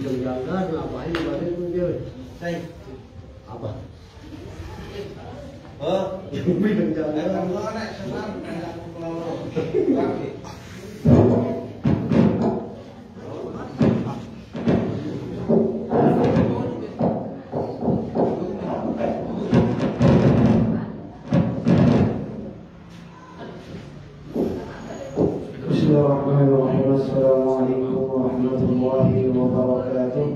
Jangan ngapain balik pun dia. Cai. Apa? Oh, Jangan. Bismillahirrahmanirrahim. Assalamualaikum warahmatullahi wabarakatuh.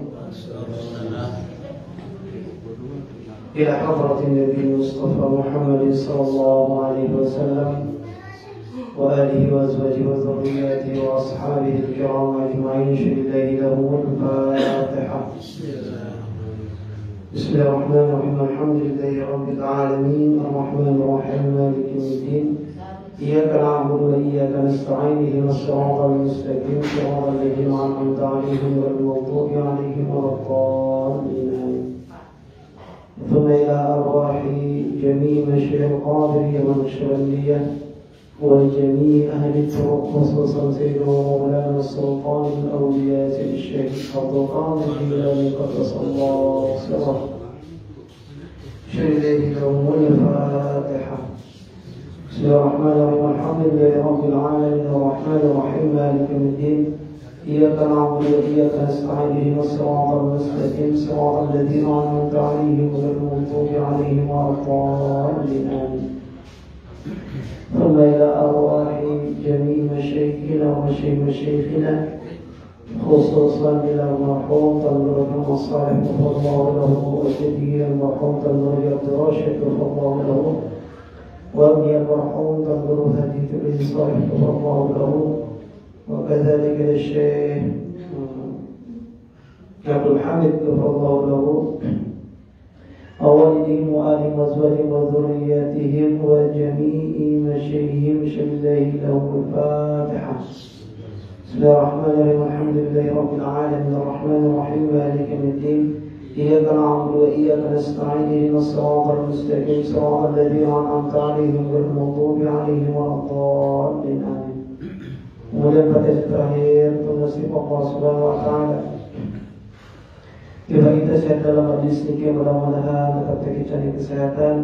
Ila hadratin Nabi Mustafa Muhammad sallallahu alaihi wasallam wa alihi wa azwajihi wa dhurriyyatihi wa ashabihi al-kiram ajma'in. Shukran lahum al-Fatihah. Bismillahirrahmanirrahim. Alhamdulillahi rabbil alamin. Ar-Rahmanir Rahim. Maliki yawmiddin. إياك نعبد وإياك نستعين اهدنا الصراط المستقيم صراط الذين أنعمت عليهم غير المغضوب عليهم ولا الضالين. ثم إلى أرواح جميع مشايخ القادرية والنقشبندية وجميع أهل الطرق خصوصا سيدنا ومولانا السلطان الأولياء سيد الشيخ عبد القادر الجيلاني قدس الله سره. شهد لهم الفاتحة. بسم الله الرحمن الرحيم. الحمد لله رب العالمين الرحمن الرحيم مالك يوم الدين. إياك نعبد وإياك نستعين اهدنا الصراط المستقيم صراط الذين أنعمت عليهم غير المغضوب عليهم ولا الضالين. آمين. ثم إلى أرواح جميع مشايخنا ومشايخنا خصوصا إلى المرحوم طلب بن الصالح غفر الله له وسيده المرحوم طلب عبد الراشد غفر الله له وأبي المرحوم تنظر هديث بن صالح غفر الله له وكذلك الشيخ عبد الحميد غفر الله له ووالدهم وآلهم وأزواجهم وذرياتهم وجميع مشايخهم شلله لهم الفاتحة. بسم الله الرحمن الرحيم. الحمد لله رب العالمين الرحمن الرحيم مالك يوم الدين. إياك نعبد وإياك نستعين اهدنا الصراط المستقيم صراط الذين أنعمت عليهم غير المغضوب عليهم ولا الضالين. آمين. Kemudian pada terakhir penasib Allah Subhanahu wa taala. Kita sehat dalam majlis ini, mudah-mudahan tetap terkicani kesehatan,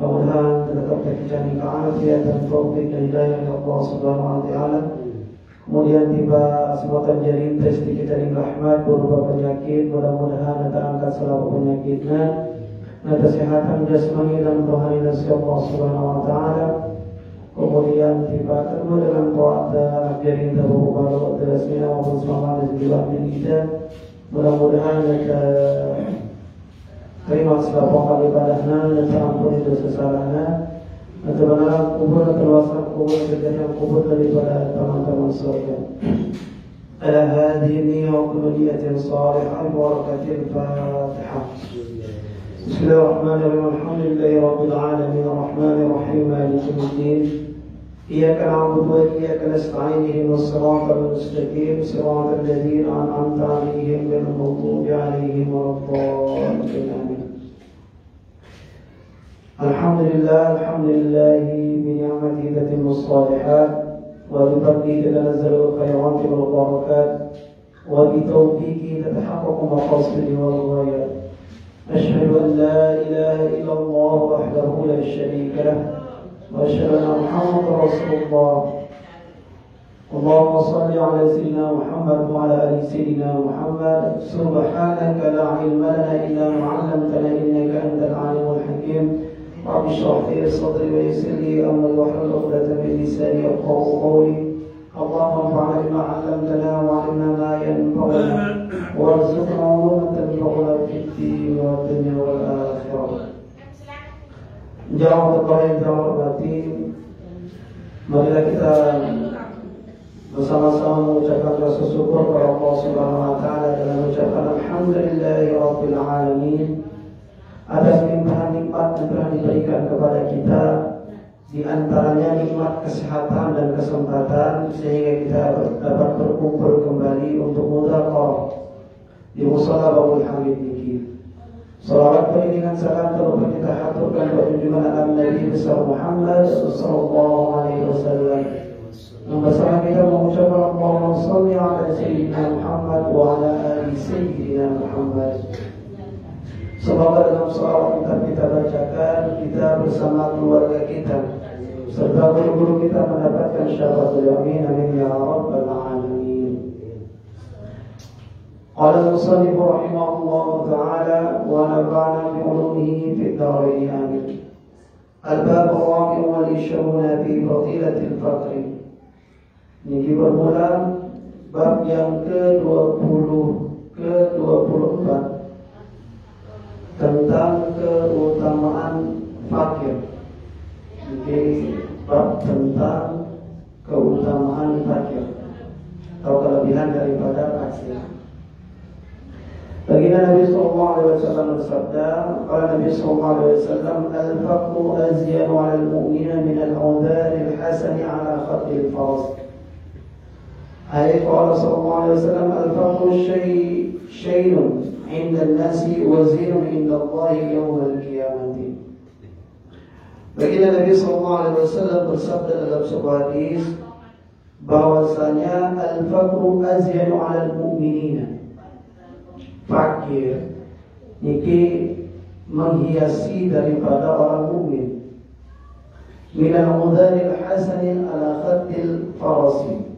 mudah-mudahan tetap terkicani keafiatan dan taufik dan hidayah dari Allah Subhanahu wa taala. Kemudian tiba kesempatan jaring tes kita di rahmat berupa penyakit, mudah-mudahan kita angkat selalu penyakitnya, kesehatan jasmani dan rohani dari Allah Subhanahu wa taala. Kemudian tiba kedua dengan doa jaring berupa doa terasnya maupun semangat dan jiwa kita, mudah-mudahan kita terima segala ibadahnya dan terampuni dosa salahnya. Kebenaran kubur dan keluasan kubur kejadian kubur daripada teman-teman surga. Ala hadhihi wa kullu niyatin salihah barakatil Fatihah. Bismillahirrahmanirrahim. Alhamdulillahi rabbil alamin arrahmanir rahim maliki yawmiddin. Iyyaka na'budu wa iyyaka nasta'in ihdinas siratal mustaqim siratal ladzina an'amta 'alaihim ghairil maghdubi 'alaihim waladdallin. Alhamdulillah bini'amatihi tatimmu الصالحات وبفضله تتنزل الخيرات والبركات وبتوفيقه تتحقق المقاصد والغايات. أشهد أن لا إله إلا الله وحده لا شريك له وأشهد أن محمدا رسول الله. اللهم صل على سيدنا محمد وعلى آل سيدنا محمد. سبحانك لا علم لنا إلا ما علمتنا إنك أنت العليم الحكيم. رب اشرح لي صدري ويسر لي امري واحلل عقدة من لساني يفقهوا قولي. اللهم انفعنا بما علمتنا وعلمنا ما ينفعنا وارزقنا علوما تنفعنا في الدين والدنيا والاخره. Jauh terbaik jauh batin, marilah kita bersama-sama mengucapkan rasa syukur kepada Allah Subhanahu wa taala dengan mengucapkan alhamdulillahi rabbil alamin atas limpahan nikmat yang telah diberikan kepada kita, di antaranya nikmat kesehatan dan kesempatan sehingga kita dapat berkumpul kembali untuk mudzakarah di musala Babul Hamid ini. Salawat beriringan salam terus kita haturkan kepada junjungan Nabi besar Muhammad sallallahu alaihi wasallam. Bersama kita mengucapkan Allahumma shalli ala sayyidina Muhammad wa ala Nabi Sayyidina Muhammad. Semoga dalam salawat kita bacakan, kita bersama keluarga kita serta guru-guru kita mendapatkan syafaatul yamin. Amin ya rabbal alamin. Qala al-musannif rahimahullah ta'ala wa nafa'ana bi ulumihi fid dharain amin. Al-bab ar-rabi' wal 20 fi fadilatil faqr. Ini bermula bab yang ke-24 tentang keutamaan fakir. Jadi bab tentang keutamaan fakir atau kelebihan daripada fakir. Baginda Nabi sallallahu alaihi wasallam bersabda, qala Nabi sallallahu alaihi wasallam, al-faqru azyanu 'ala al-mu'mina min al-'udhar al-hasan 'ala khadd al-faras. Ay qala sallallahu alaihi wasallam, al-faqru shay'un 'inda an-nasi wa zinun 'inda Allah yawm al-qiyamah. Baginda Nabi sallallahu alaihi wasallam bersabda dalam sebuah hadis bahwasanya al-faqru azyanu 'ala al-mu'minina. Fakir niki menghiasi daripada orang mukmin. Minal udharil hasanin ala khaddil farasi,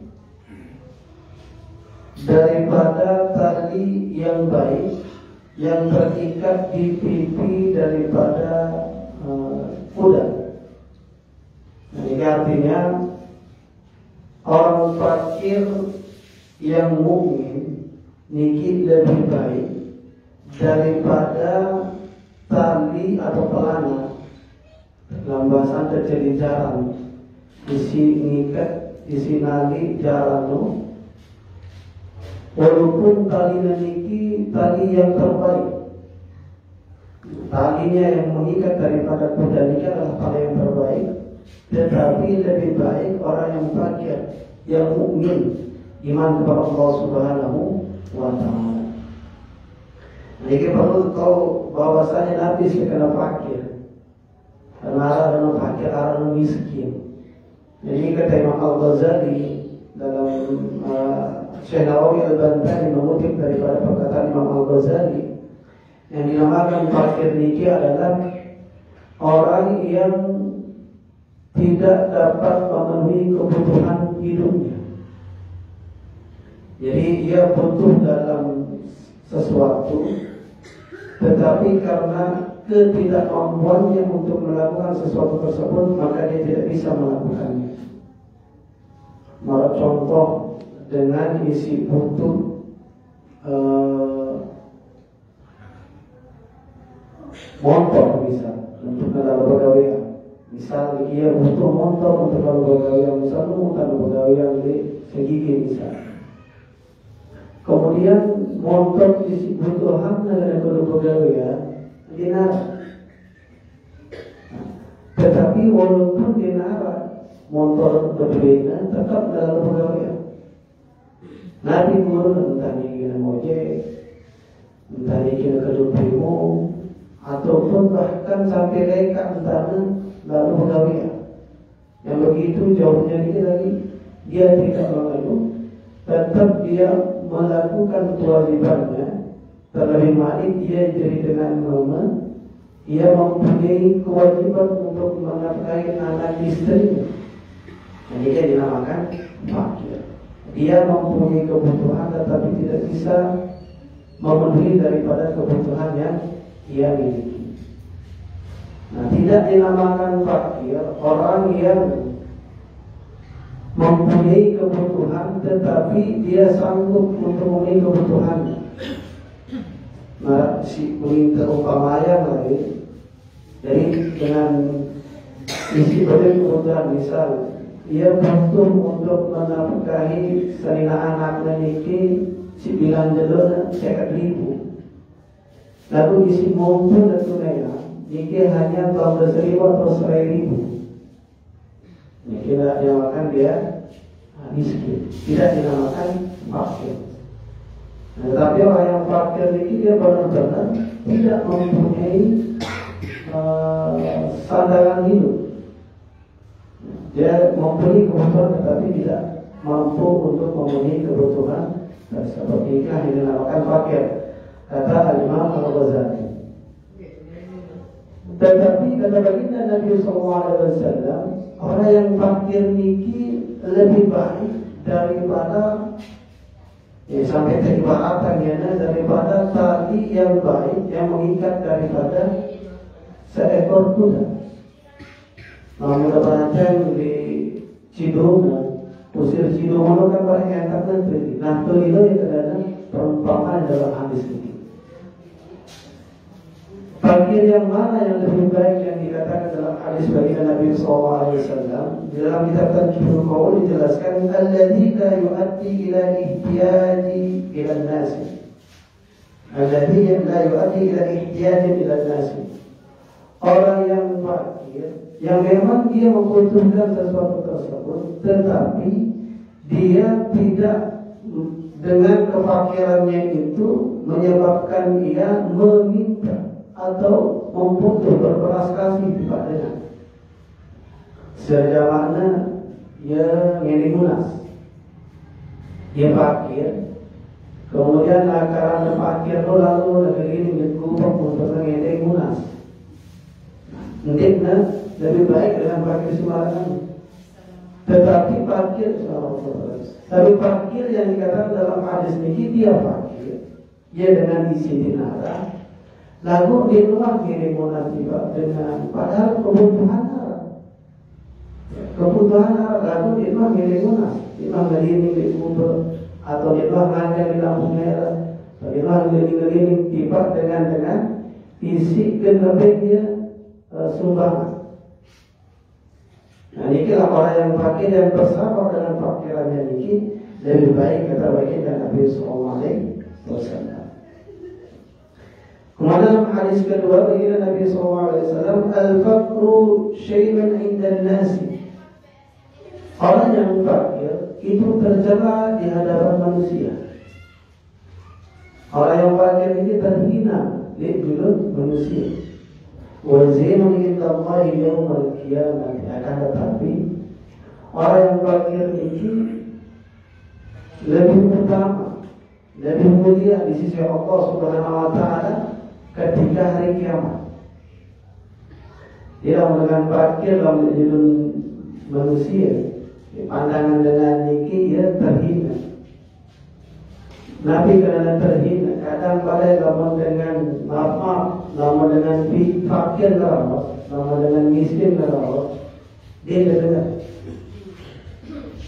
daripada tali yang baik yang terikat di pipi daripada kuda. Nah, ini artinya orang fakir yang mukmin niki lebih baik daripada tali atau pelana. Dalam bahasa terjadi jaran, isi ngikat, isi nali jaran no. Walaupun tali niki tali yang terbaik, talinya yang mengikat daripada kuda niki adalah tali yang terbaik, tetapi lebih baik orang yang fakir, yang mukmin, iman kepada Allah Subhanahu wa ta'ala. Jadi perlu tahu bahwasanya Nabi sekalian fakir, karena ada fakir, ada miskin. Jadi kata Imam Al-Ghazali dalam Syekh Nawawi Al-Bantani mengutip daripada perkataan Imam Al-Ghazali, yang dinamakan fakir niki adalah orang yang tidak dapat memenuhi kebutuhan hidupnya. Jadi ia butuh dalam sesuatu, tetapi karena ketidakmampuannya untuk melakukan sesuatu tersebut, maka dia tidak bisa melakukannya. Maka contoh dengan isi butuh motor misal untuk lalu pegawaian. Misal ia butuh motor untuk lalu pegawaian, misal lalu pegawaian di segigi misal. Kemudian motor isi butuhan dengan lalu pegawaian dinara. Tetapi walaupun dinara motor berbeda, tetap dalam pegawaian. Nabi guru entah ni kena mojek, entah ni kena kedupimu, ataupun bahkan sampai lekat entah lalu pegawaian. Yang begitu jauhnya dia lagi, dia tidak mengeluh, tetap dia melakukan kewajibannya. Terlebih lagi dia jadi dengan ia mempunyai kewajiban untuk menafkahi anak istrinya. Jadi dia dinamakan fakir. Dia mempunyai kebutuhan tetapi tidak bisa memenuhi daripada kebutuhan yang ia miliki. Nah, tidak dinamakan fakir orang yang mempunyai kebutuhan tetapi dia sanggup untuk memenuhi kebutuhannya. Nah, si minta upamaya lagi. Jadi dengan isi kebutuhan misal ia butuh untuk menafkahi sarina anaknya niki 9 jelur 50.000. Lalu isi mampu dan tunainya niki hanya 12.000 atau 100.000. Ini tidak dinamakan dia miskin, tidak dinamakan fakir. Nah, tetapi orang yang fakir ini dia benar-benar tidak mempunyai sandaran hidup. Dia mempunyai kebutuhan tetapi tidak mampu untuk memenuhi kebutuhan tersebut. nikah yang dinamakan fakir, kata Al-Imam Al-Ghazali. Tetapi kata baginda Nabi SAW, orang yang fakir niki lebih baik daripada sampai keibaratannya daripada tali yang baik yang mengikat daripada seekor kuda. Namun perhatian di Cidomo, usir Cidomo kan banyak yang tak menteri. Nah itu adalah perumpamaan dalam hadis ini. Fakir yang mana yang lebih baik yang dikatakan dalam hadis baginda Nabi SAW? Di dalam kitab Tanqihul Qaul dijelaskan alladzi la yu'addi ila ihtiyaji ila an-nas. Alladzi la yu'addi ila ihtiyaji ila an-nas. Orang yang fakir yang memang dia membutuhkan sesuatu tersebut, tetapi dia tidak dengan kefakirannya itu menyebabkan dia meminta atau membutuh berbelas kasih kepadanya. Secara makna ia ngene munas. Dia fakir, kemudian karena fakir itu lalu negeri ini berkubur untuk ngene munas. Mungkin lebih baik dengan fakir sembarangan. Tetapi fakir yang dikatakan dalam hadis ini dia fakir, dia dengan isi dinara. Lalu di rumah kirim munasibah dengan padahal kebutuhan lalu di rumah kirim munas, di rumah ngeliling di kubur atau di rumah ngangkat di lampu merah, atau di rumah ngeliling tiba dengan isi genepnya sumbangan. Nah ini orang yang fakir yang bersabar dengan fakirannya ini lebih baik kata baginda Nabi SAW. Kemudian dalam hadis kedua baginda Nabi SAW, al-faqru syai'un 'inda an-nas. Orang yang fakir itu tercela di hadapan manusia. Orang yang fakir ini terhina di mulut manusia. Wa zinun 'inda Allah yaumil qiyamah. Akan tetapi orang yang fakir ini lebih utama, lebih mulia di sisi Allah Subhanahu wa taala ketika hari kiamat. Dia dengan fakir dalam hidup manusia, pandangan dengan niki dia terhina. Nabi kerana terhina, kadang pada namun dengan maaf, namun dengan fakir merawat, namun dengan miskin merawat, dia dengar.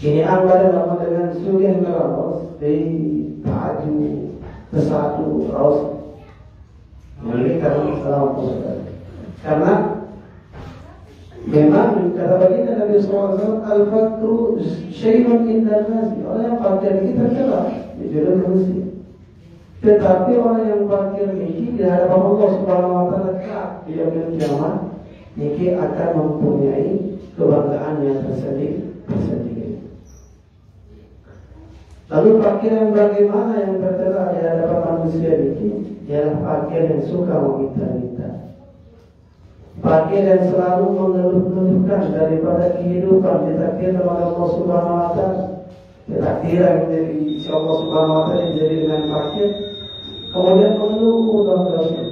Ini anggaran namun dengan sugih merawat, di baju, pesatu, raus. Ini karena memang kata baginda Nabi SAW, al-fakru syai'un 'inda an-nas. Orang yang fakir ini tercela di dalam manusia. Tetapi orang yang fakir ini di hadapan Allah Subhanahu wa taala dia kiamat ini akan mempunyai kebanggaan yang tersendiri. Lalu fakir yang bagaimana yang tercela di hadapan manusia ini? Ialah fakir yang suka meminta-minta, fakir yang selalu mengeluh-ngeluhkan daripada kehidupan ditakdirkan oleh Allah Subhanahu wa taala. Ditakdirkan menjadi Allah Subhanahu wa taala menjadi dengan fakir, kemudian mengeluh dalam hidupnya.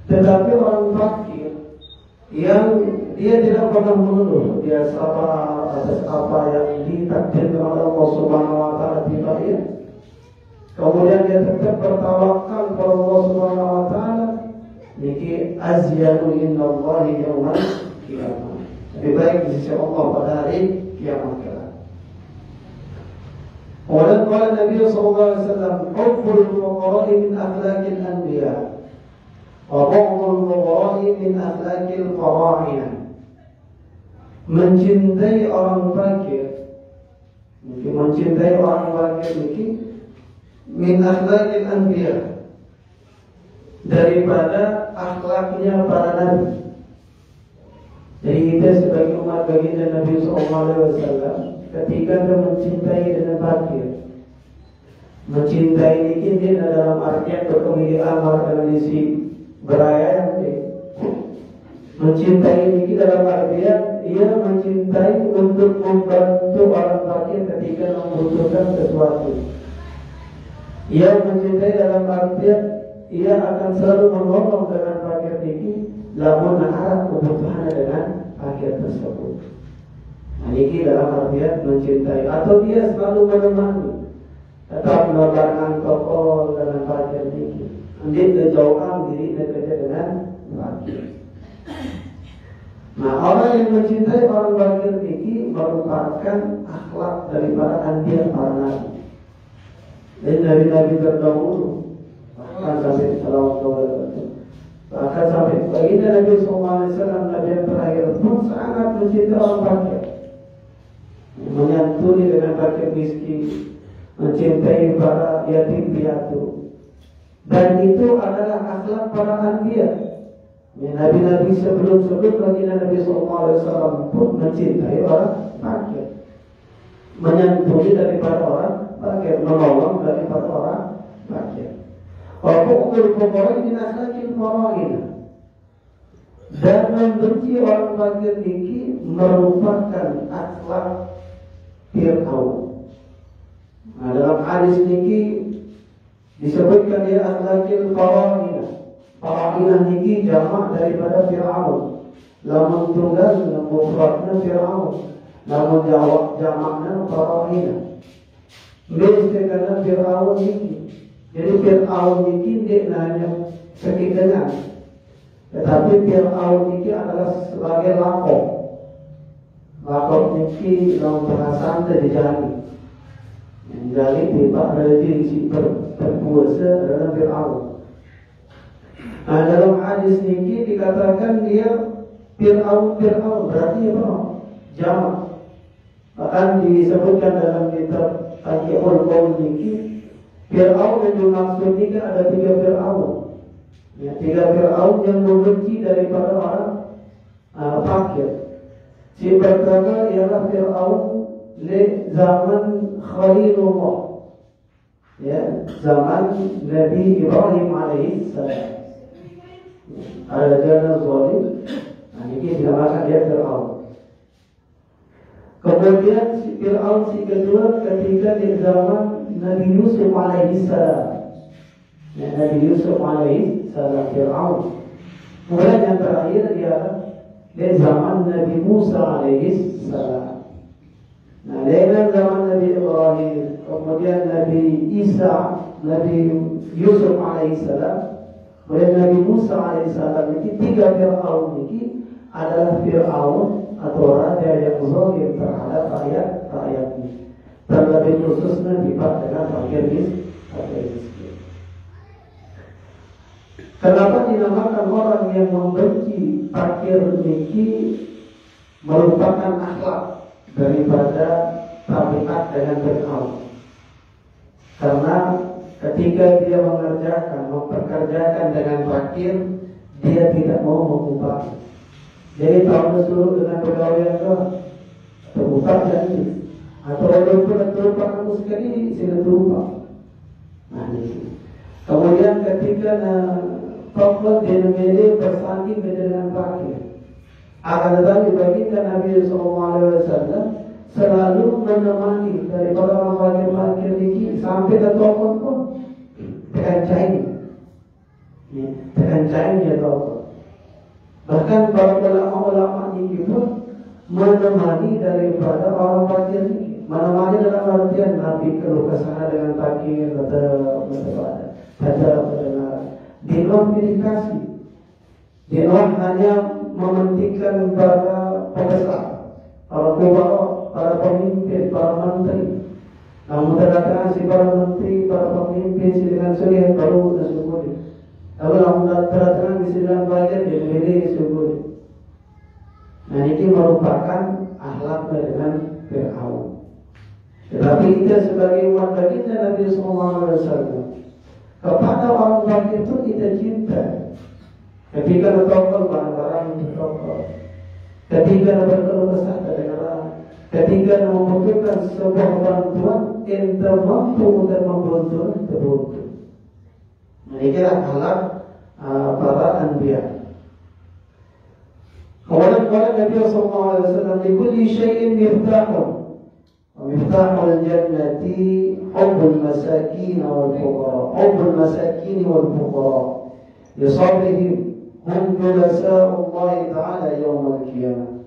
Tetapi orang fakir yang dia tidak pernah mengeluh, dia sabar atas apa yang ditakdirkan oleh Allah Subhanahu wa taala tiba dia. Kemudian dia tetap bertawakal kepada Allah Subhanahu wa taala. Niki azyanu innallahi yaumal qiyamah. Lebih baik di sisi Allah pada hari kiamat kelak. Kemudian qala Nabi sallallahu alaihi wasallam, "Hubbul fuqara'i min akhlaqil anbiya wa bughdul fuqara'i min akhlaqil fara'ina." Mencintai orang fakir, mencintai orang fakir niki min akhlaqil anbiya, daripada akhlaknya para nabi. Jadi kita sebagai umat baginda Nabi SAW, ketika kita mencintai dengan fakir, mencintai ini dia dalam artian berkemiri amar dalam isi beraya. Mencintai ini dalam artian ia mencintai untuk membantu orang fakir ketika membutuhkan sesuatu. Ia mencintai dalam artian ia akan selalu menolong dengan fakir niki, lamun harap kebutuhan dengan fakir tersebut. Nah, niki dalam artian mencintai, atau dia selalu menemani, tetap melebarkan toko dengan fakir niki. Nanti kejauhan diri kerja dengan fakir. Nah, orang yang mencintai orang fakir niki merupakan akhlak daripada anbiya para nabi. Dan nabi-nabi terdahulu bahkan sampai bahkan sampai baginda Nabi SAW, Nabi yang terakhir pun sangat mencintai orang fakir, menyantuni dengan fakir miskin, mencintai para yatim piatu. Dan itu adalah akhlak para anbiya. Nabi-nabi sebelum baginda Nabi SAW pun mencintai orang fakir, menyantuni daripada orang fakir, menolong daripada orang fakir. Walaupun orang ini akhlakil faraina, dan membenci orang fakir niki merupakan akhlak Fir'aun. Nah, dalam hadis niki disebutkan dia akhlakil faraina. Faraina niki jamak daripada Fir'aun. Lamun tunggal mufradna Fir'aun, lamun jamakna faraina. Biasanya Fir'aun niki. Jadi Fir'aun niki dia hanya sekitarnya, tetapi Fir'aun niki adalah sebagai lakop. Lakop niki dalam bahasa dijali. Jadi tiba rajin si berpuasa adalah Fir'aun. Nah, dalam hadis niki dikatakan dia Fir'aun berarti apa? Jamak. Bahkan disebutkan dalam kitab Taqiyul Qaul niki, Fir'aun yang dimaksud ini ada 3 Fir'aun. Ya, 3 Fir'aun yang membenci daripada orang fakir. Si pertama ialah Fir'aun di zaman Khalilullah, ya, zaman Nabi Ibrahim alaihissalam. Ada jalan zalim. Nah, ini dinamakan dia Fir'aun. Kemudian si Fir'aun si kedua ketika di zaman Nabi Yusuf alaihissalam. Ya, Nabi Yusuf alaihissalam Fir'aun. Kemudian yang terakhir ialah di zaman Nabi Musa alaihissalam. Nah, dengan zaman Nabi Ibrahim, kemudian Nabi Isa, Nabi Yusuf alaihissalam, kemudian Nabi Musa alaihissalam, ini 3 Fir'aun ini adalah Fir'aun atau raja yang zalim terhadap rakyat ini. Terlebih khususnya dengan fakir miskin. Kenapa dinamakan orang yang membenci fakir miskin merupakan akhlak daripada tabiat dengan Fir'aun? Karena ketika dia memperkerjakan dengan fakir, dia tidak mau mengubah. Jadi tahun disuruh dengan pegawai terubah jadi, atau walaupun terubah kamu sekali sila terubah. Nah, ini. Kemudian ketika tokoh di negeri bersanding dengan fakir, akan tetapi baginda Nabi SAW selalu menemani daripada orang fakir ini sampai ke tokoh pun tekan cairnya tokoh. Bahkan para ulama ini pun menemani daripada orang fakir ini. Menemani dalam artian Nabi keluh kesah dengan fakir atau mendengar. Di luar dedikasi, di luar hanya mementingkan para pembesar, para kubara, para pemimpin, para menteri. Namun terkadang si para menteri, para pemimpin si dengan suri baru dan syukuri. Lalu namun terkadang si dengan bagian dimilih syukuri. Nah, ini merupakan akhlak dengan Fir'aun. Tetapi kita sebagai umat baginda Nabi SAW, kepada orang fakir itu kita cinta. Ketika bertokol barang-barang bertokol, ketika berkeluh kesah dengan ketika membutuhkan sebuah bantuan, ente mampu untuk membantu, terbantu. Nah, ini akhlak para anbiya. Kemudian Nabi SAW, "Likulli syai'in miftahun." Miftahul jannati hubbul masakin wal fuqara. Hubbul masakin wal fuqara. Lisabrihim hum julasa'u Allah Ta'ala yawmal qiyamah.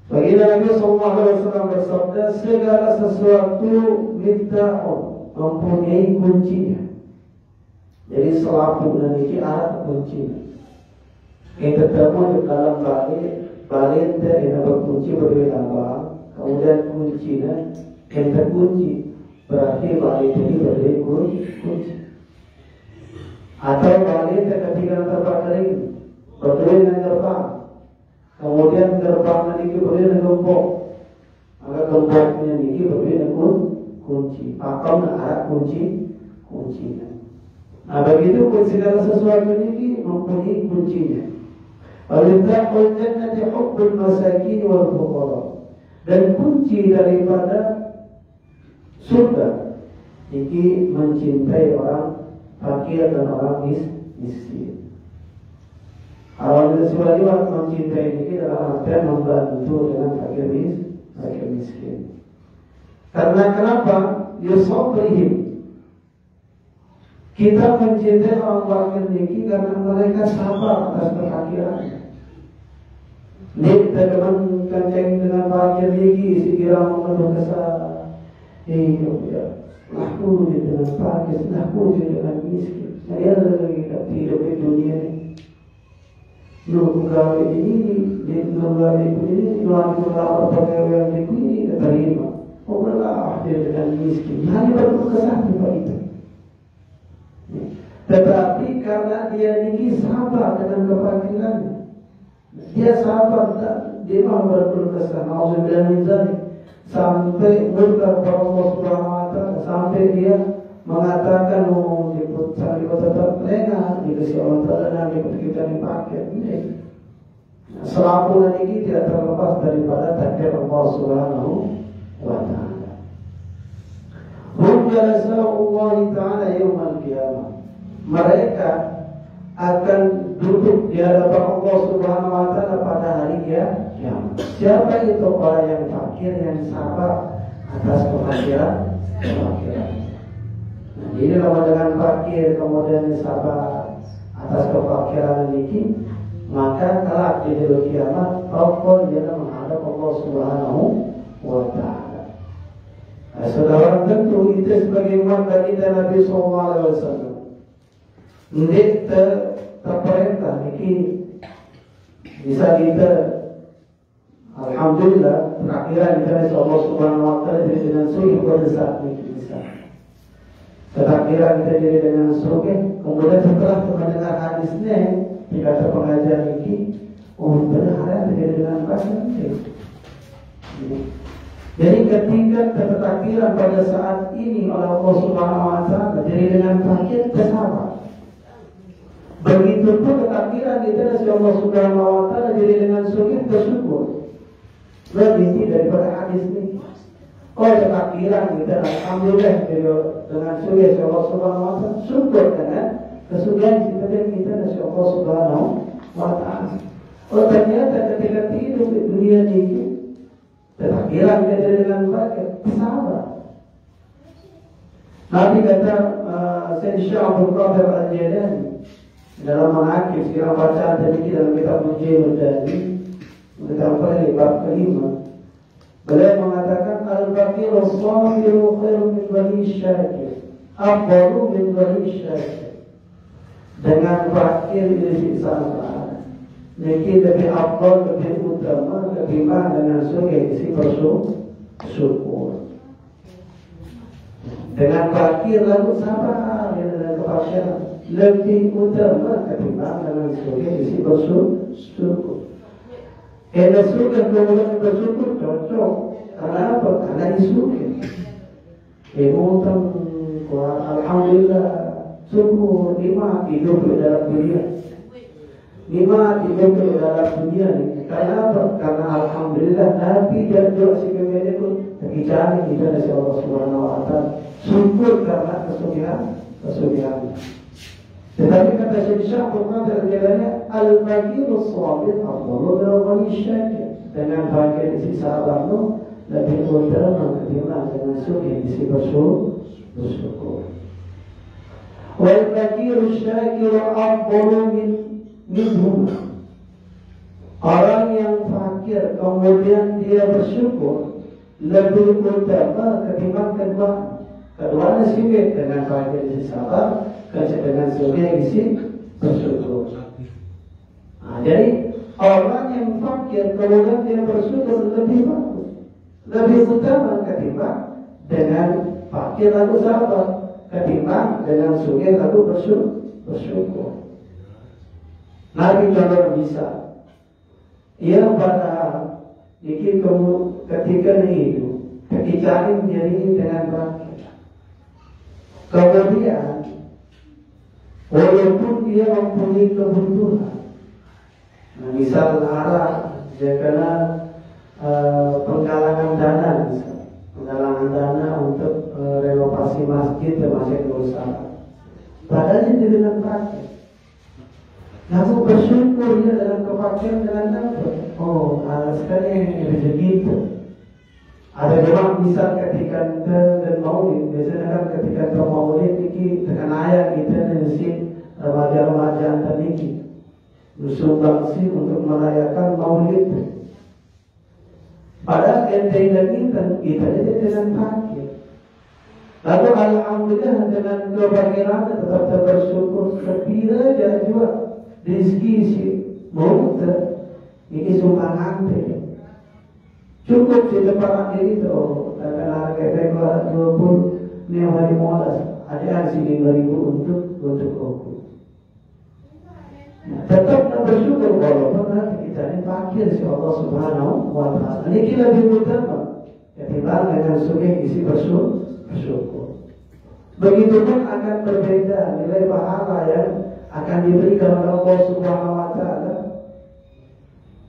Baginda Nabi sallallahu alaihi wasallam bersabda, segala sesuatu miftahun, mempunyai kuncinya. Jadi selapu dan ini ada kuncinya. Yang ketemu di dalam balik yang berkunci berbeda. Kemudian kuncinya yang terkunci, berarti balik ini berdiri kunci. Atau balik ketika terbakar ini berdiri dengan gerbang, kemudian gerbang ini berdiri dengan gembok, maka gemboknya ini berdiri dengan kunci. Atau ada kuncinya. Nah begitu segala sesuatu ini mempunyai kuncinya. Al-Miftahul jannati hubbul masakin wal fuqara. Dan kunci daripada surga ini mencintai orang fakir dan orang miskin. Awalnya sebuah mencintai ini dalam artian membantu dengan fakir miskin. Karena kenapa? Yusabrihim. Kita mencintai orang fakir ini karena mereka sabar atas kefakiran. Nih teman kancing dengan fakir lagi, sekira mengeluh kesal. Ya, aku dengan fakir, aku dengan miskin. Saya lagi hidup di dunia ini. Nunggu ini, nunggu ini, nunggu pegawai ini, terima. Olah dia dengan miskin. Hanya berkeluh kesal itu. Tetapi karena dia ini sabar dengan kefakirannya. Dia sabar, dia mau berkeluh kesah, nauzubillah min dzalik, sampai murka kepada Allah Subhanahu wa taala, sampai dia mengatakan sampai tetap lengah dikasih Allah Taala dan kita dipakai. Selaku ini tidak terlepas daripada takdir Allah Subhanahu wa taala. Hum jalasa'u Allah Taala yaumul qiyamah. Mereka akan duduk di hadapan Allah Subhanahu wa taala pada hari kiamat. Siapa itu? Orang yang fakir, yang sabar atas kefakiran. Nah, ini kalau dengan fakir kemudian sabar atas kefakiran ini, maka kelak di hari kiamat Allah dia menghadap Allah Subhanahu wa taala. Nah, saudara tentu itu sebagaimana baginda Nabi sallallahu alaihi wasallam. Ini terperintah ini bisa kita alhamdulillah terakhiran kita Allah Subhanahu wa taala jadi dengan sahih pada saat ini bisa. Terakhiran kita jadi dengan sahih, kemudian setelah mendengar hadisnya dikata pengajar ini, oh benar terjadi dengan pasien. Jadi ketika ketakdiran pada saat ini oleh Allah Subhanahu wa taala jadi dengan fakir bersabar. Begitupun ketakdiran kita dari Allah Subhanahu wa taala jadi dengan sujud bersyukur. Lebih daripada hadis ini. Oh ketakdiran kita alhamdulillah dengan sujud Allah Subhanahu wa taala, syukur dengan kesugihan kita dari Allah Subhanahu wa taala. Oh ternyata ketika hidup di dunia ini ketakdiran kita dengan baik, sabar. Nabi kata Sayyid Syekh Abdul Qadir Al-Jilani dalam mengakhir segala bacaan tadi dalam kitab Mujahid tadi kitab bab kelima, beliau mengatakan al-fakir as-sabiru khairu min bani syakir afdalu min bani syakir. Dengan fakir isi sabar mungkin lebih afdal, lebih utama ketimbang dengan sugih isi bersyukur. Dengan fakir lalu sabar dengan kefakiran lebih utama ketimbang dengan sugih isi bersyukur. Karena sugih kemudian bersyukur cocok. Karena apa? Karena disugih. Alhamdulillah syukur nikmat hidup di dalam dunia. Nikmat hidup di dalam dunia ini. Karena apa? Karena alhamdulillah Nabi dan doa si kemudian pun terkicari kita dari Allah Subhanahu wa taala. Syukur karena kesugihan. Tetapi kata Syekh Syekh terjadinya al-fakir as-sabir afdalu min al-ghani syakir. Dengan fakir isi sabar itu lebih utama ketimbang dengan suri isi bersyukur. Wal fakiru syakiru afdalu minhum. Orang yang fakir kemudian dia bersyukur lebih utama ketimbang keduanya sibuk dengan fakir isi sabar, dengan suri isi bersyukur. Jadi orang yang fakir kemudian dia bersyukur lebih bagus, lebih utama ketimbang dengan fakir lalu sabar, ketimbang dengan sugih lalu bersyukur. Nabi contoh bisa, ia pada ketika itu ketika menjadi dengan fakir, kemudian walaupun dia mempunyai kebutuhan. Misal arah dia kena penggalangan dana, misal penggalangan dana untuk renovasi masjid termasuk berusaha. Padahal dia dengan fakir. Lalu bersyukur dia dalam kefakiran dengan apa? Oh, sekarang rezeki itu. Ada memang misal ketika kita dan maulid, biasanya kan ketika kita maulid ini dengan ayat kita nanti remaja-remaja antar ini bersumbangsi untuk merayakan maulid. Padahal ente dan kita jadi dengan fakir. Lalu alhamdulillah dengan kebahagiaan tetap bersyukur sekira dan juga rezeki si maulid ini sumbangan ente. Cukup di depan diri itu, akan harga keluar 20 nih hari molas, ada sini 5.000 untuk aku. Tetap bersyukur walaupun nanti kita ini fakir si Allah Subhanahu wa Ta'ala. Ini kita lebih utama ketimbang dengan sugih isi bersyukur. Begitupun akan berbeda nilai pahala yang akan diberikan oleh Allah Subhanahu wa Ta'ala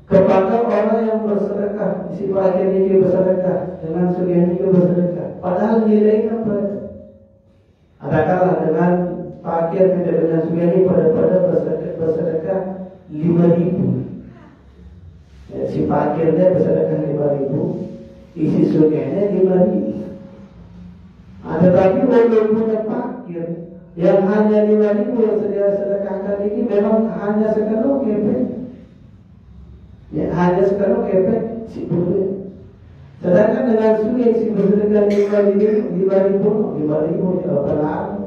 kepada orang yang bersedekah. Isi fakir ini bersedekah, dengan sugih ini bersedekah. Padahal nilainya berbeda. Adakah dengan fakir dengan sugih ini pada bersedekah 5.000. Ya, si fakirnya bersedekah 5.000, isi sugihnya 5.000. Tetapi walaupun fakir yang hanya 5.000 yang sedia sedekahkan ini memang hanya sekedar kepek. Ya, hanya sekarang kepek si buruh. Sedangkan dengan sugih si bersedekah 5.000 berapa?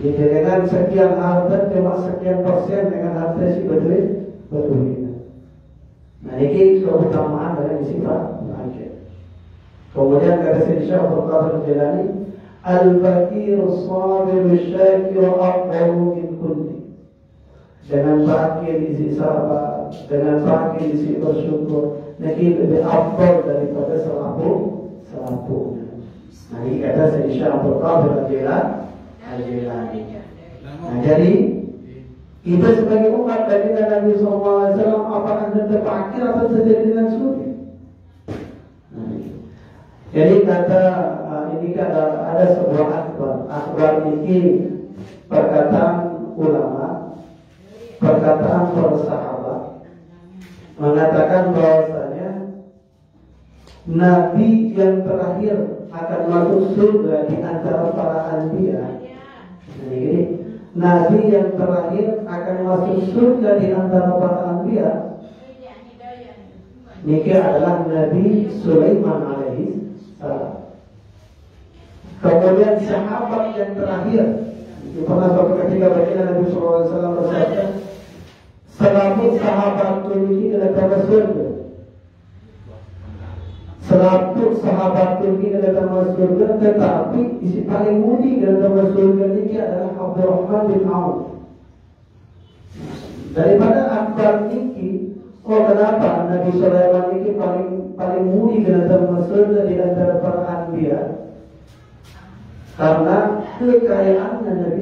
Jadi dengan sekian harta cuma sekian persen dengan harta si berduit. Nah ini keutamaan dari sifat fakir. Kemudian kata Syekh Abdul Qadir Jilani, al-fakir as-sabir asy-syakir afdalu min kulli. Dengan fakir isi sabar, dengan fakir isi bersyukur, nanti lebih afdal daripada serabu. Nah ini kata Syekh Abdul Qadir Al-Jilani. Nah jadi kita sebagai umat dari Nabi SAW, apakah kita fakir atau terjadi dengan sugih? Jadi kata ini ada sebuah akbar ini perkataan ulama, perkataan para sahabat mengatakan bahwasanya Nabi yang terakhir akan masuk surga di antara para anbiya. Jadi Nabi yang terakhir akan masuk surga di antara para anbiya. Ini adalah Nabi Sulaiman alaihi salam. Kemudian sahabat yang terakhir, pernah suatu ketika baginda Nabi SAW bersabda, 100 sahabat ini adalah surga. 100 sahabat ini adalah surga, tetapi isi paling mulia dalam surga ini adalah Abdurrahman bin Auf. Daripada akbar ini, kenapa Nabi Sulaiman ini paling mulia dalam surga di antara para anbiya? Karena kekayaan Nabi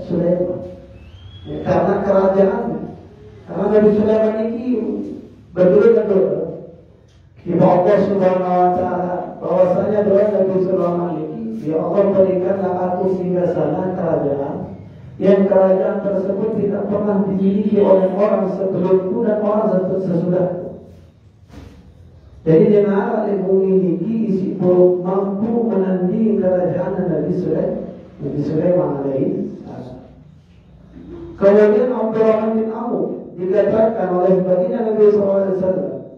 Sulaiman, karena kerajaannya. Karena Nabi Sulaiman ini betul-betul di Allah Subhanahu wa Ta'ala, bahwasanya doa Nabi Sulaiman ini, ya Allah berikanlah aku singgasana kerajaan yang kerajaan tersebut tidak pernah dimiliki oleh orang sebelumku dan orang sesudahku. Jadi jenara memiliki isi perut mampu menandingi kerajaan Nabi Sulaiman alaihi salam. Kemudian Abdurrahman bin Auf dikatakan oleh baginda Nabi SAW,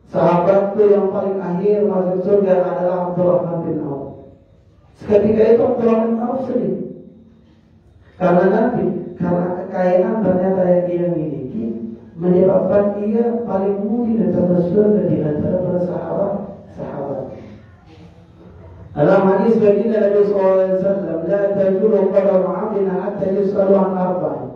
sahabatku yang paling akhir masuk surga adalah Abdurrahman bin Auf. Ketika itu Abdurrahman bin Auf sedih karena kekayaan ternyata yang dia miliki menyebabkan ia paling mungkin masuk surga di antara para sahabat. Dalam hadis baginda Nabi SAW, la tajulu qadam 'abdin hatta yus'alu an arba'in.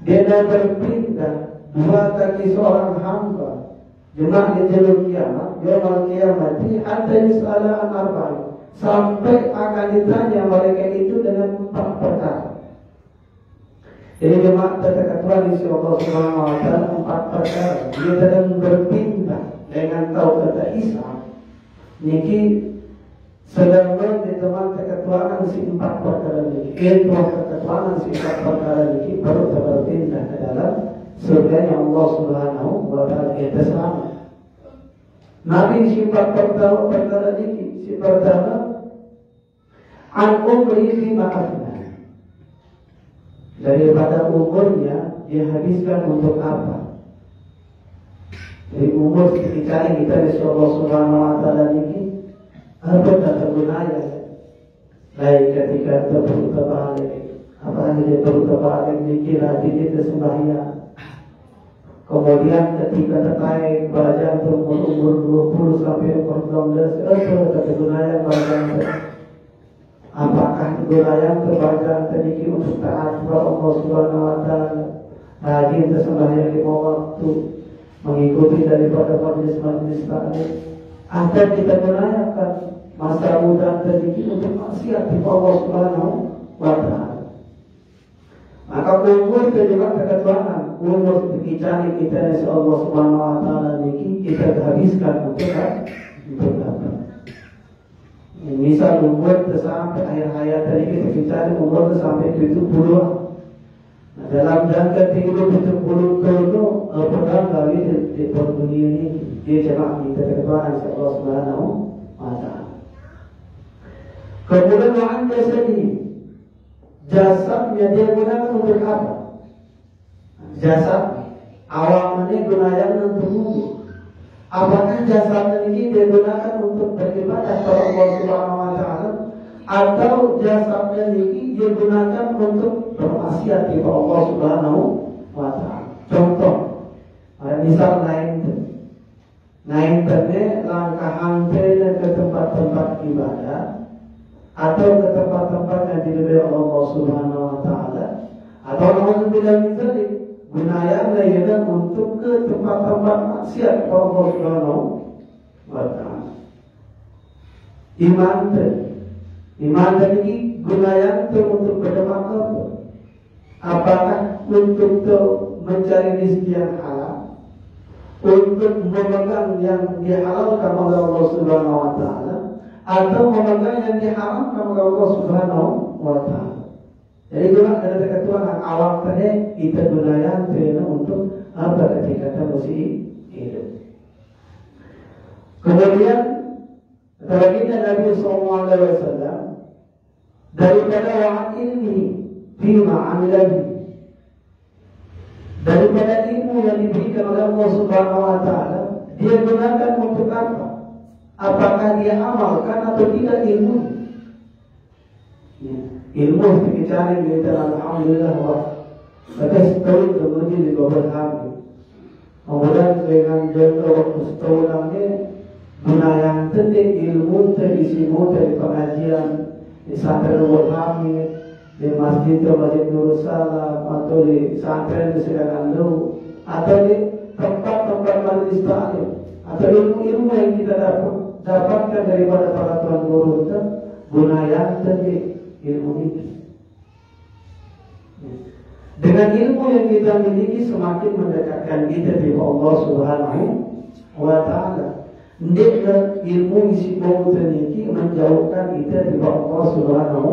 Dia berpindah dua kaki seorang hamba jemaah di jalur kiamat, yaumul qiyamati hatta yus'ala an arba'in, sampai akan ditanya mereka itu dengan 4 perkara. Jadi jemaah terdekat Tuhan insya Allah Subhanahu wa Ta'ala 4 perkara. Dia sedang berpindah dengan tahu kata Isa. Niki sedang teman keketuaan si 4 perkara niki. Itu keketuaan si 4 perkara niki baru berpindah ke dalam surganya Allah Subhanahu wa Ta'ala kita selamat. Nabi si 4 perkara niki. Si pertama an umri fi ma'afna, daripada umurnya dia habiskan untuk apa? Jadi umur ketika kita insya Allah Subhanahu wa Ta'ala ini apa kata gunanya? Baik ketika kita perlu terbalik, apalagi dia perlu terbalik dikira kita sembahyang. Kemudian ketika terkait belajar umur 20 sampai umur 19, apa kata gunanya belajar? Apakah gunanya belajar tadi untuk taat kepada Allah Subhanahu wa Ta'ala, rajin sembahyang 5 waktu, mengikuti daripada majelis-majelis taklim, atau kita gunakan masa muda tadi untuk maksiat kepada Allah Subhanahu wa Ta'ala? Maka umur itu juga keketuaan. Umur dicari kita insya Allah Subhanahu wa Ta'ala ini kita habiskan untuk apa? Misal umur sampai akhir hayat tadi kita cari umur sampai 70. Nah, dalam jangka 70 tahun itu pernah kali di dunia ini dia jemaah kita keketuaan insya Allah Subhanahu wa Ta'ala. Kemudian anda sedih, jasadnya dia gunakan untuk apa? Jasad awalnya gunakan untuk wudhu. Apakah jasad ini dia gunakan untuk beribadah kepada Allah Subhanahu wa Ta'ala, atau jasad ini dia gunakan untuk bermaksiat kepada Allah Subhanahu wa Ta'ala? Contoh, misal naik langkah hampir ke tempat-tempat ibadah atau ke tempat-tempat yang diridhai Allah Subhanahu wa Ta'ala, atau namun tidak misalnya gunakanlah ia untuk ke tempat-tempat maksiat kepada Allah Subhanahu wa Ta'ala. Iman ini gunakan untuk berdemak apa? Apakah untuk mencari rezeki yang halal, untuk memegang yang dihalalkan oleh Allah Subhanahu wa Ta'ala, atau memegang yang diharamkan oleh Allah Subhanahu wa Ta'ala? Jadi juga ada ketuaan awal tadi kita gunakan untuk apa ketika kita masih hidup. Kemudian baginda Nabi SAW daripada wa'an ilmi bima amilahi, daripada ilmu yang diberikan oleh Allah Subhanahu wa Ta'ala, dia gunakan untuk apa? Apakah dia amalkan atau tidak ilmu? Ilmu dicari kita alhamdulillah wa setahun kemudian di bawah kami. Kemudian dengan jangka waktu setahun lagi gunakan tentang ilmu terisimu dari pengajian di santren kami, di masjid Nurul Salam, atau di santren di Sedakandu, atau di tempat-tempat majelis taklim, atau ilmu-ilmu yang kita dapatkan daripada para tuan guru itu gunakan tentang ilmu ini. Dengan ilmu yang kita miliki semakin mendekatkan kita dengan Allah Subhanahu wa Ta'ala. Dengan ilmu isi mau ini menjauhkan kita dari Allah Subhanahu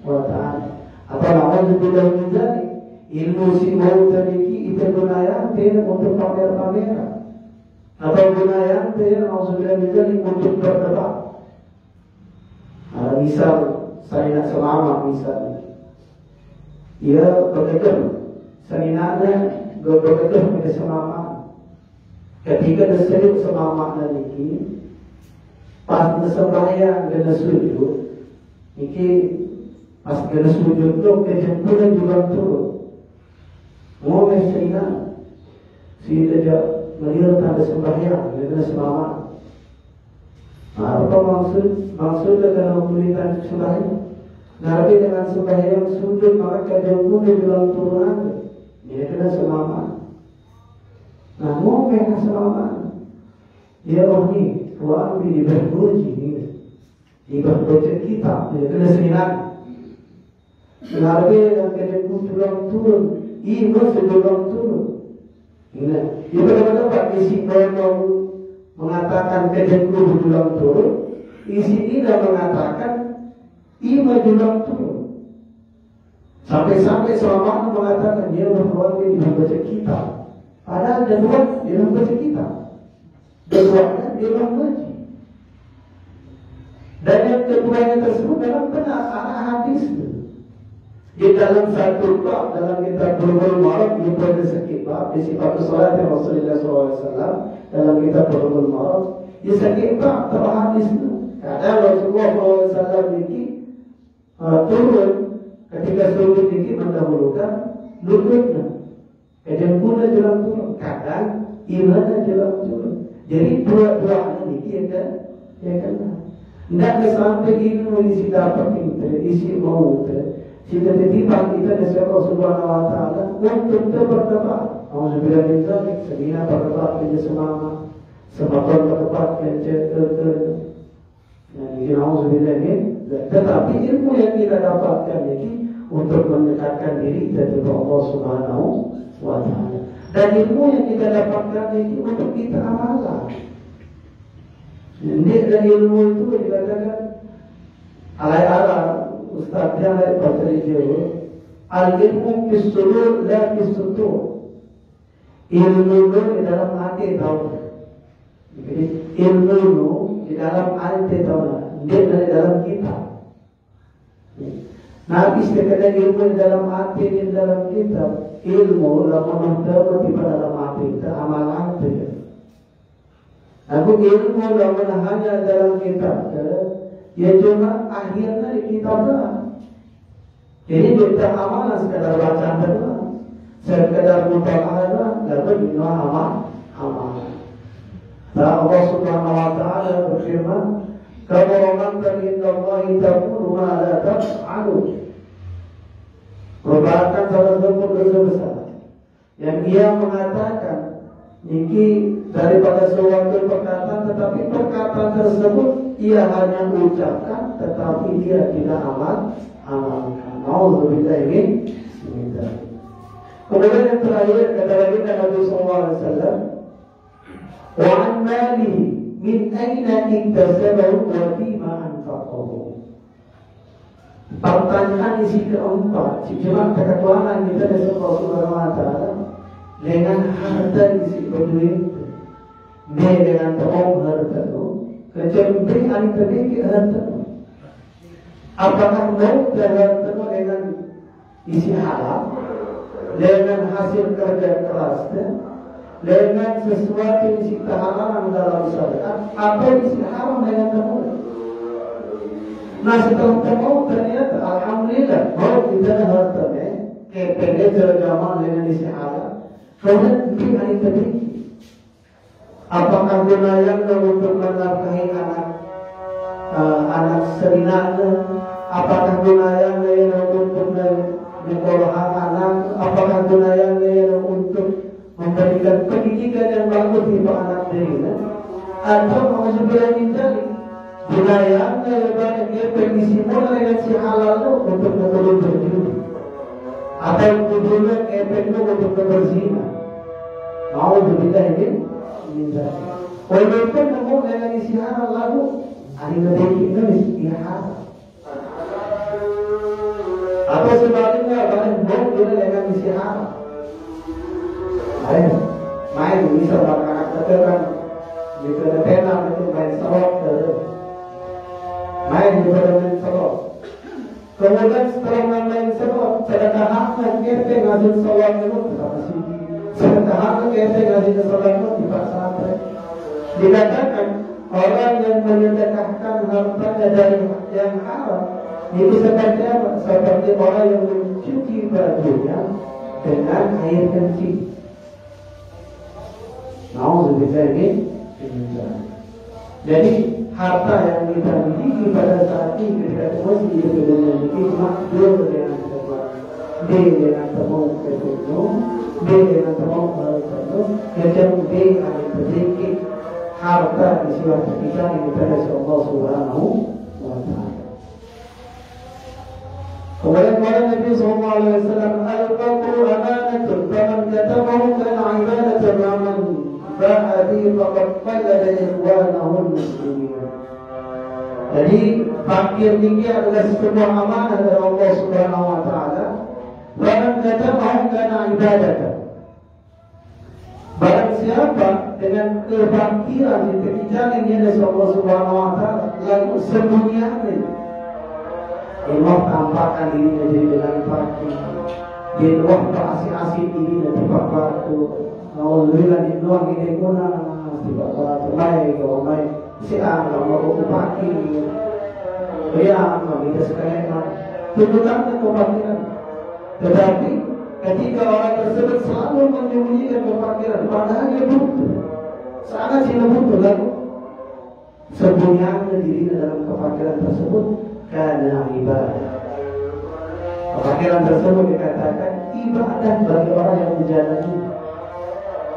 wa Ta'ala. Apa namanya bila menjadi ilmu si mau ini kita gunakan untuk pamer-pameran. Atau gunayan itu ya maksudnya untuk berdebat. Misal saya nak selama misalnya, ia bekerja, sarinanya bekerja pada selama. Ketika disebut selama nanti, pas sembahyang kena sujud, ini pas kena sujud tu kejemputan juga turun. Mau mesina, si tidak melihat tanda sembahyang kena selama. Apa maksudnya kalau memberikan sembahyang? Nabi dengan sembahyang sujud maka kejemputan juga turun. Dia kena selama. Nah, mau mereka selama dia ni tuan di berbuji ni di berbuji kita dia kena senang. Nabi yang kejemputan turun, ibu sedang turun. Nah, dia benar-benar dapat isi mau mengatakan kejemputan tulang turun, isi tidak mengatakan ibu tulang turun. Sampai-sampai selama mengatakan dia berbuat di berbuji kita. Padahal kedua dia membaca kita, keduanya dia membaca. Dan yang keduanya tersebut dalam benar hadis. Di dalam satu bab dalam kitab Bulughul Maram di pada sekian bab di sifat salat Rasulullah SAW dalam kitab Bulughul Maram di sekian bab terhadis kadang Rasulullah SAW ini turun ketika sujud ini mendahulukan lututnya. Kejemputan jalan turun, kadang imannya jalan turun. Jadi dua-duanya ini ya kan. Tidak sampai ilmu isi dapat isi mau kita titipkan kita dari Allah Subhanahu Wa Taala untuk berdebat. Alhamdulillah kita sebina berdebat kerja semama, semakin berdebat kerja Jadi alhamdulillah ini. Tetapi ilmu yang kita dapatkan ini untuk mendekatkan diri kita kepada Allah Subhanahu Wa Taala. Dan ilmu yang kita dapatkan itu untuk kita amalkan. Jadi dari ilmu itu dikatakan alai-alai Ustaznya alai bahasa Jawa al-ilmu bis-sudur la bis-sutur. Ilmu itu di dalam hati tahu. Jadi ilmu itu di dalam hati tahu. Dia dari dalam kita. Nabi sekadar ilmu di dalam hati di dalam kita. Ilmu lamun dapat di dalam hati kita amalan saja. Aku ilmu lamun hanya dalam kitab, ya cuma akhirnya di kitab doang. Jadi kita amalan sekadar bacaan doang, sekadar mutalaah doang, lalu kita amal. Nah Allah Subhanahu Wa Taala berfirman, "Kabura maqtan indallahi taqulu ma la taf'alu." Merupakan salah satu dosa besar yang ia mengatakan ini daripada suatu perkataan, tetapi perkataan tersebut ia hanya ucapkan, tetapi dia tidak amalkan. Nauzubillah min dzalik. Kemudian yang terakhir kata lagi Nabi sallallahu alaihi wasallam, "Wa an malihi min aina iktasabahu wa fima anfaqahu." Pertanyaan isi keempat, cuma keketuaan kita dari Allah Subhanahu Wa Taala dengan harta isi duit, dia dengan terong harta itu, kecemplung antara harta. Apakah mau harta itu dengan isi halal, dengan hasil kerja kerasnya, dengan sesuatu isi kehalalan dalam syariat, atau isi haram dengan terong? Nah setelah temu ternyata alhamdulillah mau kita hartanya kepede terjamah dengan isi halal. Kemudian ini tadi apakah gunanya untuk menafkahi anak seringannya? Apakah gunanya untuk menyekolahkan anak? Apakah gunanya untuk memberikan pendidikan yang bagus di anak dirinya? Atau maksudnya ini budaya yang permisi mulai dengan si halal itu untuk menurut berjudi atau tujuan efeknya untuk berzina. Mau berbeda ini minta. Walaupun kamu dengan isi halal lalu hari ini istihara. Atau sebaliknya banyak mau dengan isi halal. Main bisa makan katakan Jika ada tenang itu main serot, main juga main serot. Kemudian setelah main serot, sedekah haknya kita ngasih sholat itu sama sini. Sedekah haknya kita ngasih sholat itu di pesantren. Dikatakan orang yang menyedekahkan hartanya dari yang haram itu seperti apa? Seperti orang yang mencuci bajunya dengan air kencing. Nauzubillah min dzalik. Jadi harta yang kita miliki pada saat ini kita mesti memiliki makhluk dengan sebab B dengan temu ketujuh, B dengan temu ketujuh, yang B ada sedikit harta di sifat kita ini pada Allah Subhanahu wa Ta'ala. Kemudian Nabi sallallahu alaihi wasallam al-qawlu amanatun faman katabahu kana ibadatan liman ba'adi faqad qallada ikhwanahul muslimin. Jadi fakir ini adalah sebuah amanah dari Allah Subhanahu wa Ta'ala. Faman katabahu kana ibadatan. Barang siapa dengan kefakiran di kekijalan ini dari Allah Subhanahu wa Ta'ala lalu sembunyikan Allah tampakkan diri jadi dengan fakir. Dia luang berasi-asi diri dan tiba waktu. Alhamdulillah di luang ini guna tiba waktu baik kalau baik siang kalau mau fakir. Ya, kita sekarang tunjukkan kefakiran. Tetapi ketika orang tersebut selalu menyembunyikan kefakiran, padahal dia butuh, sangat tidak butuh lalu sembunyikan diri dalam kefakiran tersebut. Karena ibadah. Kefakiran tersebut dikatakan ibadah bagi orang yang menjalani.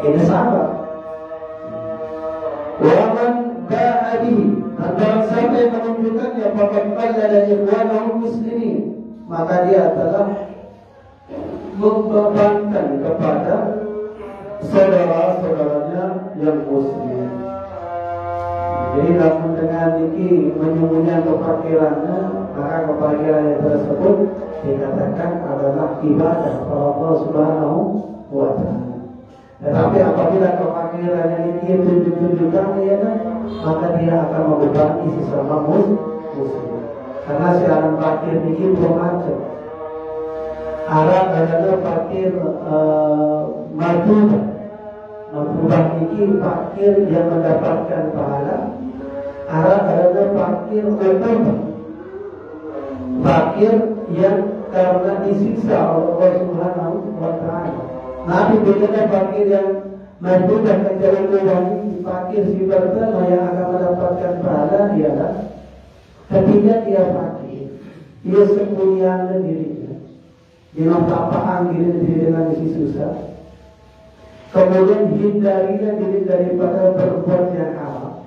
Ini sahabat. Waman ba'adi antara siapa yang menunjukkannya faqad qallada ikhwanahul muslimin, maka dia telah membebankan kepada saudara-saudaranya yang muslim. Jadi dalam dengan ini menyembunyikan kefakirannya, maka kefakirannya tersebut dikatakan adalah ibadah Allah Subhanahu wa Ta'ala. Tetapi apabila kefakirannya ini tunjukkan ya, maka dia akan membebani sesama muslim. Karena si orang fakir ini dua macam. Arab adalah fakir madhubah. Madhubah ini fakir yang mendapatkan pahala. Arab adalah fakir utama, fakir yang karena disiksa oleh Allah Subhanahu wa Ta'ala. Nabi berkata fakir yang menduduk ke jalan Tuhan, fakir si pertama yang akan mendapatkan pahala ialah ketika dia fakir, dia sembunyikan dirinya, dia menampakkan diri dengan isi susah, kemudian hindarilah diri daripada berbuat yang haram.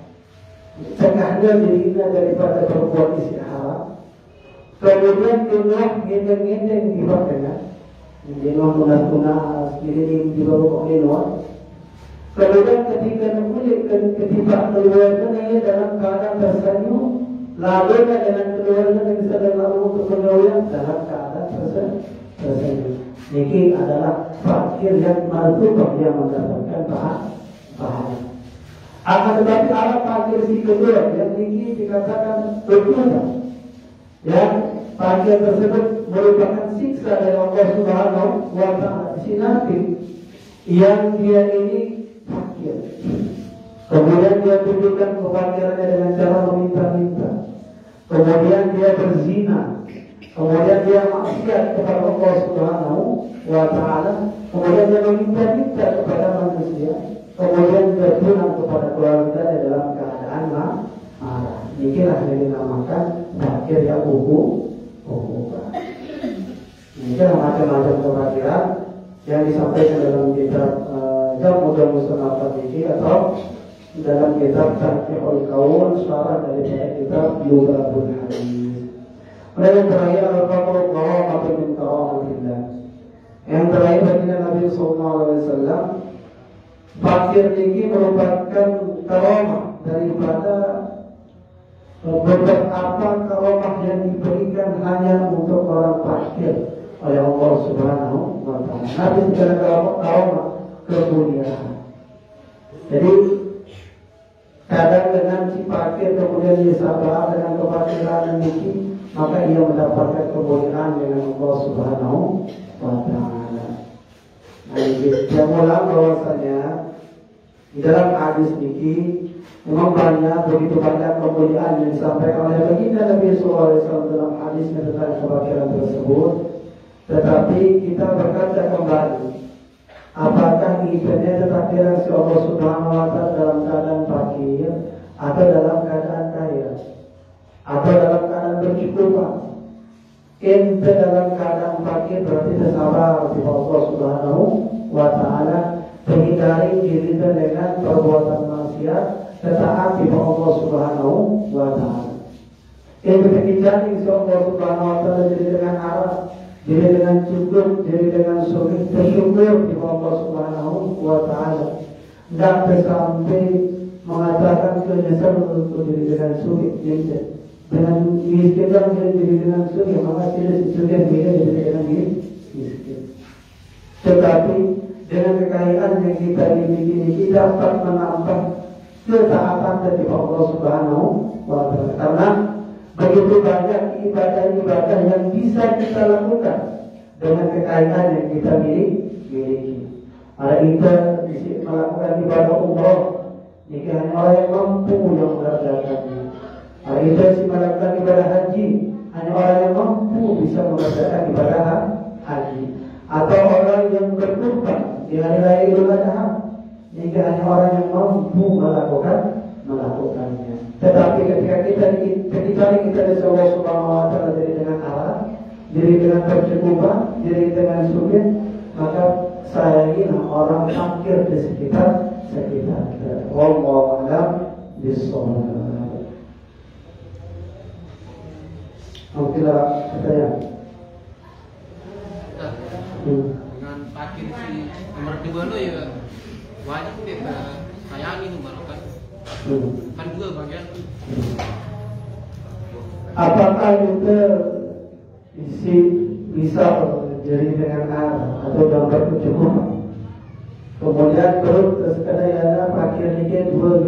Cegahnya dirinya daripada berbuat isi haram. Kemudian dia ngedeng-ngedeng ibadahnya. Dia tunas-tunas diri di bawah keluar. Kemudian ketika memulai ketiba keluarnya dalam keadaan tersenyum, lalu dengan keluarnya yang sedang lalu untuk mengoyak dalam keadaan tersenyum. Ini adalah fakir yang mardubah yang mendapatkan pahala. Akan tetapi alat fakir si kedua yang tinggi dikatakan berguna. Yang fakir tersebut merupakan siksa dari Allah Subhanahu wa Ta'ala. Si Nabi yang dia ini fakir, kemudian dia tunjukkan kefakirannya dengan cara meminta-minta, kemudian dia berzina, kemudian dia maksiat kepada Allah Subhanahu wa Ta'ala, kemudian dia meminta-minta kepada manusia, kemudian dia tunang kepada keluarganya dalam keadaan marah. Inilah yang dinamakan fakir yang ukuran. Inilah macam-macam kefakiran yang disampaikan dalam kitab Jamu Musnad Al-Fatihah atau dalam kitab Tafsirul Qaul, syarah dari kitab Lughul Hadis. Kemudian yang terakhir al-faqru qawamatun min karamatillah. Yang terakhir baginda Nabi sallallahu alaihi wasallam, fakir ini merupakan karamah daripada beberapa karamah yang diberikan hanya untuk orang fakir oleh Allah Subhanahu wa Ta'ala. Nabi segala karamah kemuliaan. Jadi dia sabar dengan kefakiran ini, maka ia mendapatkan kemuliaan dengan Allah Subhanahu wa Ta'ala. Nah, dia ulang bahwasanya di dalam hadis ini memang begitu banyak kemuliaan yang disampaikan oleh baginda Nabi SAW dalam hadisnya tentang kefakiran tersebut. Tetapi kita berkaca kembali, apakah ibadahnya takdiran si Allah Subhanahu wa Ta'ala dalam keadaan fakir atau dalam keadaan kaya atau dalam keadaan bercukupan? Ente dalam keadaan fakir berarti sabar di Allah Subhanahu wa Ta'ala, menghindari diri dengan perbuatan maksiat, taat di Allah Subhanahu wa Ta'ala. Ente menghindari si Allah Subhanahu wa Ta'ala jadi dengan arah, jadi dengan cukup, jadi dengan sulit, bersyukur di Allah Subhanahu wa Ta'ala. Dan sampai mengatakan kenyesal untuk diri dengan sulit, dengan miskin dan diri dengan sulit, maka tidak sulit beda diri dengan miskin. Tetapi dengan kekayaan yang kita miliki ini kita dapat menambah ketaatan dari Allah Subhanahu wa Ta'ala. Karena begitu banyak ibadah-ibadah yang bisa kita lakukan dengan kekayaan yang kita miliki. Ada kita melakukan ibadah umrah, jika hanya orang yang mampu yang mengerjakannya. Ada kita melakukan ibadah haji, hanya orang yang mampu bisa mengerjakan ibadah haji. Atau orang yang berkurban di hari raya Idul Adha, jika hanya orang yang mampu melakukannya. Tetapi ketika kita dari Allah Subhanahu wa Ta'ala jadi dengan arah, jadi dengan percukupan, jadi dengan sulit, maka sayangilah orang fakir di sekitar kita. Wallahu a'lam bishawab. Mungkin saya. Dengan fakir si nomor 2 lo ya wajib kita sayangi nomor kan. Kan dua bagian. Apakah kita bisa jadi dengan arah atau dalam berkecukupan? Kemudian perut sekadar ada fakir ini dua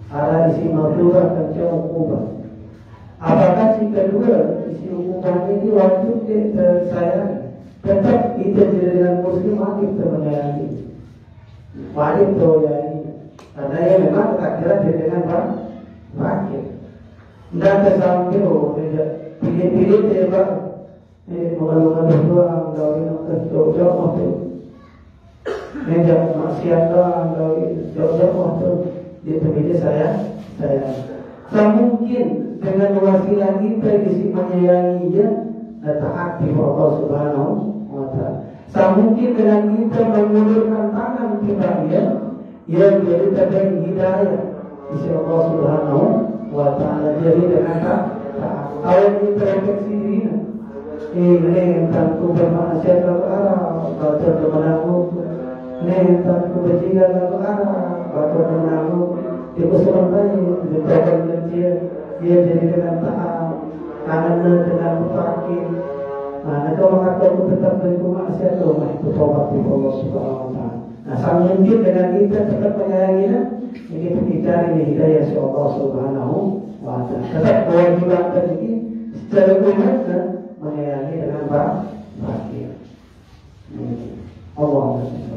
arah isi maghfirah dan jauh kubah. Apakah si kedua isi hukuman ini wajib kita sayangi? Tetap kita jadi dengan muslim wajib kita menyayangi. Wajib kita menyayangi. Karena ya memang takdiran jadi dengan fakir. Dan tersampai pilih-pilih dia mengalami berdua gawin jauh-jauh waktu. Menjauh maksiat doang gawin jauh-jauh waktu. Dia pilih saya. Tak mungkin dengan wasilah kita isi menyayangi dia taat di Allah Subhanahu wa Ta'ala. Tak mungkin dengan kita mengulurkan tangan kita dia yang menjadi terbaik hidayah isi Allah Subhanahu wa Ta'ala. Jadi dengan awal introspeksi diri ini tentang bermaksiat ke arah baca kemenangu, ini tentang kebajikan ke arah baca kemenangu. Dia bersoal baik, dia bersoal dia jadi dengan taat, karena dengan fakir. Nah, kalau mengatakan tetap bermaksiat itu tobat di Allah Subhanahu wa Ta'ala. Nah, sama mungkin dengan kita tetap menyayanginya, kita ini hidayah si Allah Subhanahu wa Ta'ala. Tetap kewajiban tadi secara umum menyayangi dengan fakir. Allah SWT.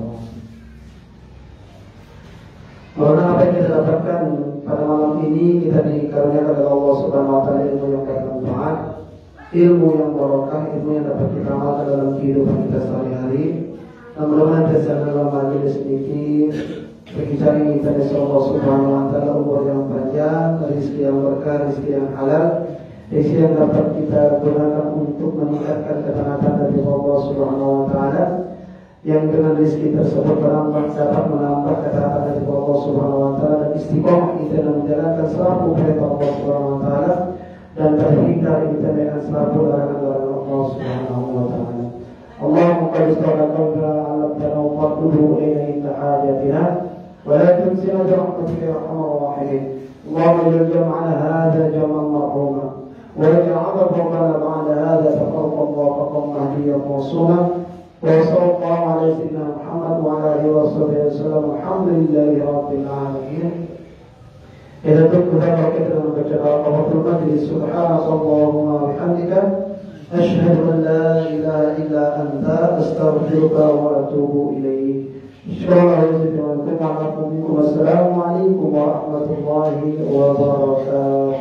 Karena apa yang kita dapatkan pada malam ini, kita dikaruniakan oleh Allah Subhanahu wa Ta'ala ilmu yang bermanfaat, ilmu yang barokah, ilmu yang dapat kita amalkan dalam kehidupan kita sehari-hari. Mudah-mudahan terjadi dalam majelis ini berbicara kita dari Allah Subhanahu wa Ta'ala umur yang panjang, rezeki yang berkah, rezeki yang halal, rezeki yang dapat kita gunakan untuk meningkatkan ketaatan dari Allah Subhanahu wa Ta'ala, yang dengan rezeki tersebut dapat menambah ketaatan dari Allah Subhanahu wa Ta'ala dan istiqomah kita dalam menjalankan selalu perintah Allah Subhanahu wa Ta'ala dan terhindar kita dengan selalu larangan-larangan Allah Subhanahu wa Ta'ala. اللهم قد استغفرنا علمتنا وفضله الينا عند حاجتنا ولا تنسنا برحمتك يا ارحم الراحمين. اللهم اجعل جمعنا هذا جمعا مرحوما واجعل ربنا بعد هذا تفرقا موافقا مهديا موصولا وصلى الله على سيدنا محمد وعلى اله وصحبه وسلم. الحمد لله رب العالمين. إذا كنت ذكرت من المجلس سبحانك اللهم وبحمدك أشهد أن لا إله إلا أنت أستغفرك وأتوب إليك. السلام عليكم ورحمة الله وبركاته.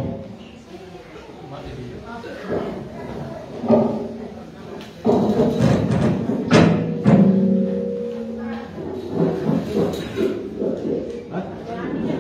Hah?